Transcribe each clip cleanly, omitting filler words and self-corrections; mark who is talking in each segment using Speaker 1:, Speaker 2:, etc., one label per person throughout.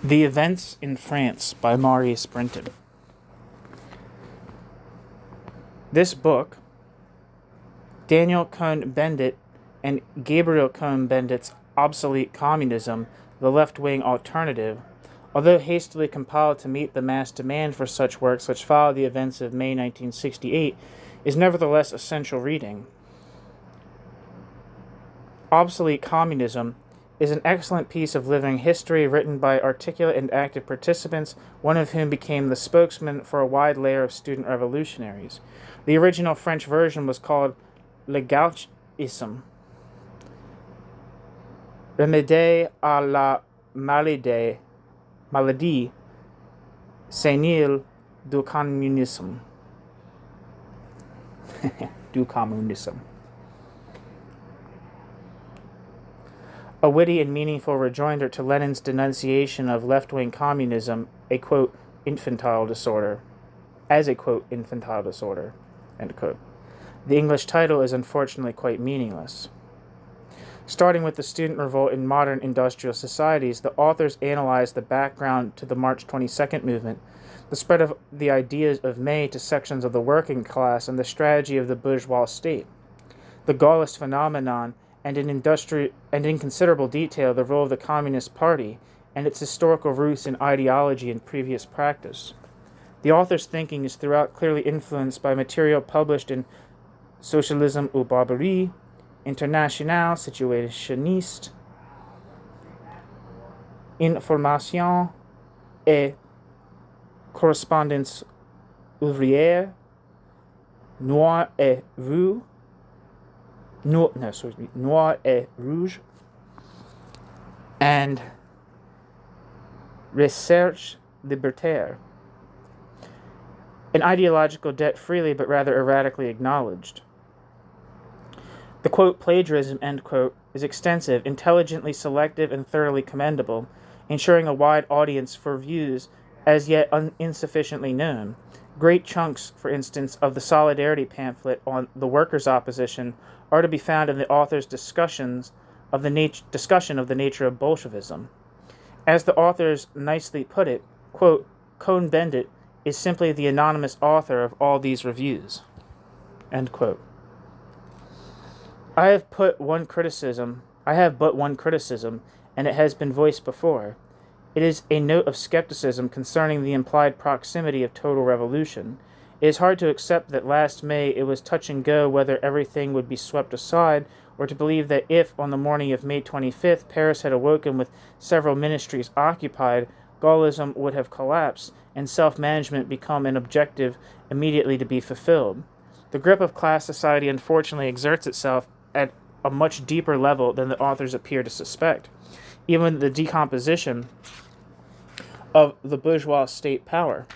Speaker 1: The Events in France by Maurice Brinton. This book, Daniel Cohn-Bendit and Gabriel Cohn-Bendit's Obsolete Communism, the Left-Wing Alternative, although hastily compiled to meet the mass demand for such works which followed the events of May 1968, is nevertheless essential reading. Obsolete Communism is an excellent piece of living history written by articulate and active participants, one of whom became the spokesman for a wide layer of student revolutionaries. The original French version was called Le Gauchisme, Remède à la maladie sénile du communisme. Du communisme. A witty and meaningful rejoinder to Lenin's denunciation of left-wing communism, a, quote, infantile disorder, as a, quote, infantile disorder, end quote. The English title is unfortunately quite meaningless. Starting with the student revolt in modern industrial societies, the authors analyze the background to the March 22nd movement, the spread of the ideas of May to sections of the working class, and the strategy of the bourgeois state. The Gaullist phenomenon, and in considerable detail the role of the Communist Party and its historical roots in ideology and previous practice. The author's thinking is throughout clearly influenced by material published in Socialism ou Barbarie, International, Situationiste, Information et Correspondance ouvrière, Noir et Rouge, Noir et Rouge, and Recherche Libertaire. An ideological debt freely but rather erratically acknowledged. The, quote, plagiarism, end quote, is extensive, intelligently selective, and thoroughly commendable, ensuring a wide audience for views as yet insufficiently known. Great chunks, for instance, of the Solidarity pamphlet on the workers' opposition are to be found in the author's discussion of the nature of Bolshevism. As the authors nicely put it, quote, Cohn-Bendit is simply the anonymous author of all these reviews, end quote. I have but one criticism, and it has been voiced before. It is a note of skepticism concerning the implied proximity of total revolution. It is hard to accept that last May it was touch and go whether everything would be swept aside, or to believe that if, on the morning of May 25th, Paris had awoken with several ministries occupied, Gaullism would have collapsed, and self-management become an objective immediately to be fulfilled. The grip of class society unfortunately exerts itself at a much deeper level than the authors appear to suspect. Even the decomposition of the bourgeois state power.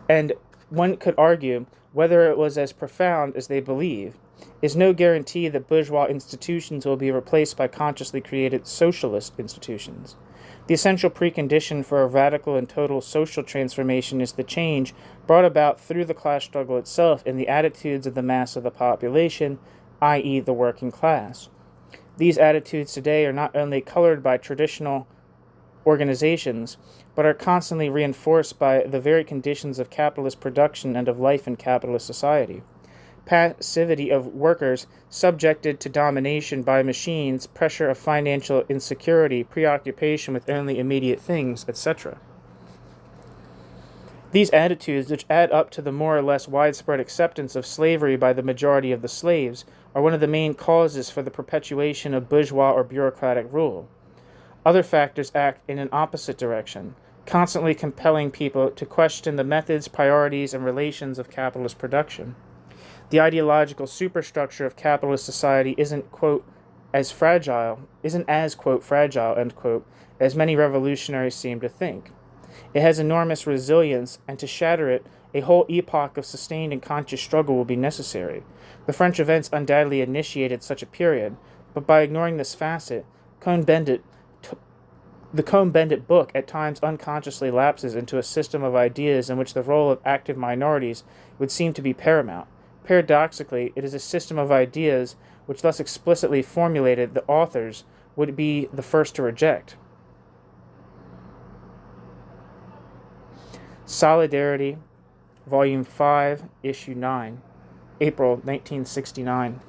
Speaker 1: And one could argue whether it was as profound as they believe, is no guarantee that bourgeois institutions will be replaced by consciously created socialist institutions. The essential precondition for a radical and total social transformation is the change brought about through the class struggle itself in the attitudes of the mass of the population, i.e. the working class. These attitudes today are not only colored by traditional organizations, but are constantly reinforced by the very conditions of capitalist production and of life in capitalist society. Passivity of workers subjected to domination by machines, pressure of financial insecurity, preoccupation with only immediate things, etc. These attitudes, which add up to the more or less widespread acceptance of slavery by the majority of the slaves, are one of the main causes for the perpetuation of bourgeois or bureaucratic rule. Other factors act in an opposite direction, constantly compelling people to question the methods, priorities, and relations of capitalist production. The ideological superstructure of capitalist society isn't, quote, as fragile, end quote, as many revolutionaries seem to think. It has enormous resilience, and to shatter it, a whole epoch of sustained and conscious struggle will be necessary. The French events undoubtedly initiated such a period, but by ignoring this facet, the Cohn-Bendit book at times unconsciously lapses into a system of ideas in which the role of active minorities would seem to be paramount. Paradoxically, it is a system of ideas which thus explicitly formulated the authors would be the first to reject. Solidarity, Volume 5, Issue 9, April 1969.